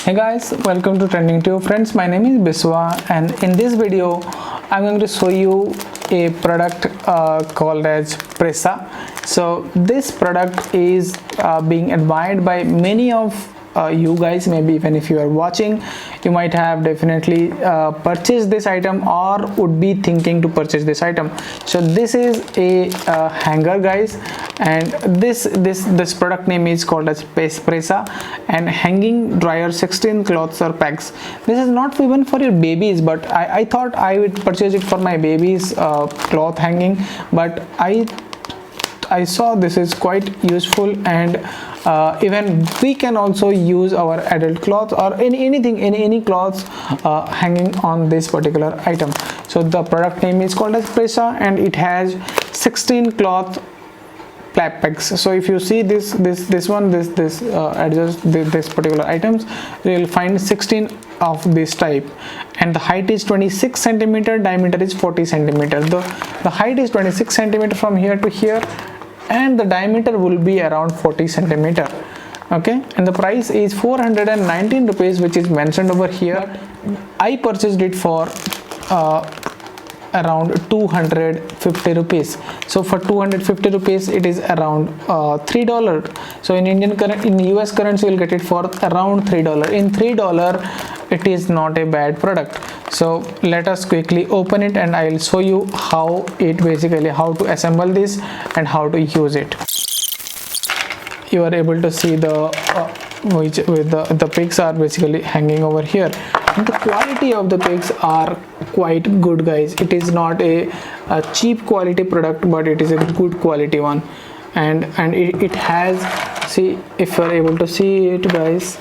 Hey guys, welcome to Trending Tube. Friends, my name is Biswa, and in this video I'm going to show you a product called as Pressa. So this product is being admired by many of you guys. Maybe even if you are watching, you might have definitely purchased this item or would be thinking to purchase this item. So this is a hanger, guys, and this product name is called as Pressa, and hanging dryer 16 cloths or packs. This is not even for your babies, but I thought I would purchase it for my baby's cloth hanging, but I saw this is quite useful, and even we can also use our adult cloth or any cloths hanging on this particular item. So the product name is called as Pressa, and it has 16 cloth packs. So if you see this particular items, you will find 16 of this type, and the height is 26 centimeter, diameter is 40 centimeter. The height is 26 centimeter from here to here, and the diameter will be around 40 centimeter. Okay, and the price is 419 rupees, which is mentioned over here. I purchased it for around 250 rupees. So for 250 rupees it is around $3. So in US currency you'll get it for around $3. In $3 it is not a bad product. So let us quickly open it, and I'll show you how to assemble this and how to use it. You are able to see the pigs are basically hanging over here. And the quality of the pigs are quite good, guys. It is not a cheap quality product, but it is a good quality one, and it has, see if you are able to see it, guys.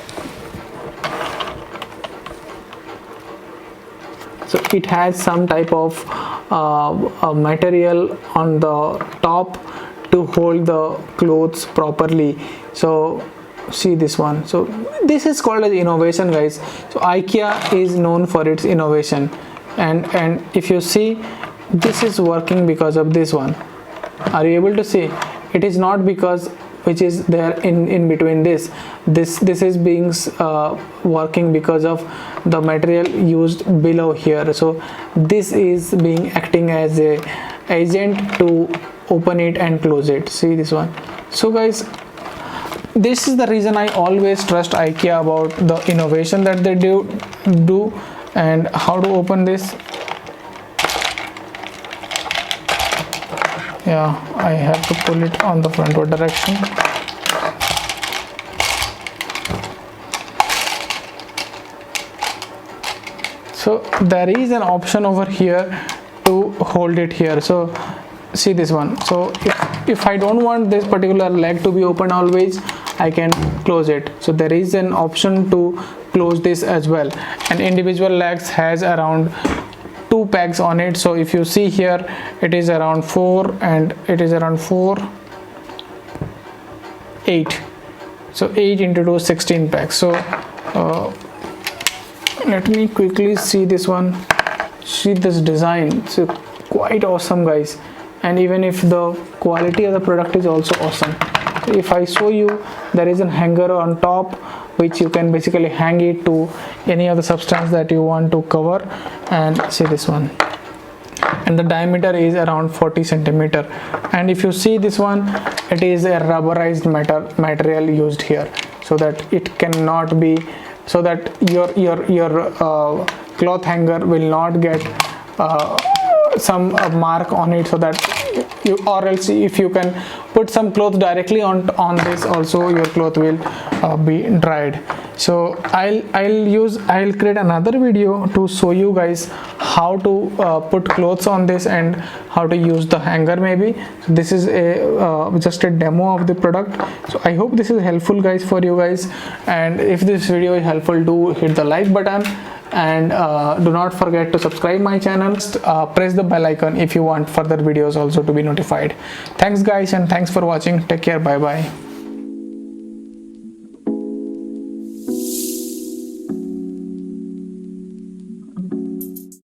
So it has some type of material on the top to hold the clothes properly. So see this one. So this is called as innovation, guys. So IKEA is known for its innovation, and if you see, this is working because of this one. Are you able to see? It is not because which is there in between this is being working because of the material used below here. So this is being acting as a agent to open it and close it. See this one. So guys, this is the reason I always trust IKEA about the innovation that they do. And how to open this? Yeah, I have to pull it on the frontward direction. So there is an option over here to hold it here. So see this one. So if I don't want this particular leg to be open always, I can close it. So there is an option to close this as well, and individual legs has around 2 pegs on it. So if you see here, it is around 4, and it is around 4, 8. So 8 into 2, 16 pegs. So let me quickly see this one. See this design. So quite awesome, guys. And even if the quality of the product is also awesome. If I show you, there is a hanger on top which you can basically hang it to any of the substance that you want to cover. And see this one, and the diameter is around 40 centimeter. And if you see this one, it is a rubberized material used here, so that it cannot be, so that your cloth hanger will not get some mark on it, so that you, or else if you can put some cloth directly on this also, your cloth will be dried. So I'll create another video to show you guys how to put clothes on this and how to use the hanger maybe. So this is a just a demo of the product. So I hope this is helpful, guys, for you guys, and if this video is helpful, do hit the like button, and do not forget to subscribe my channel. Press the bell icon if you want further videos also to be notified. Thanks, guys, and thanks for watching. Take care. Bye bye.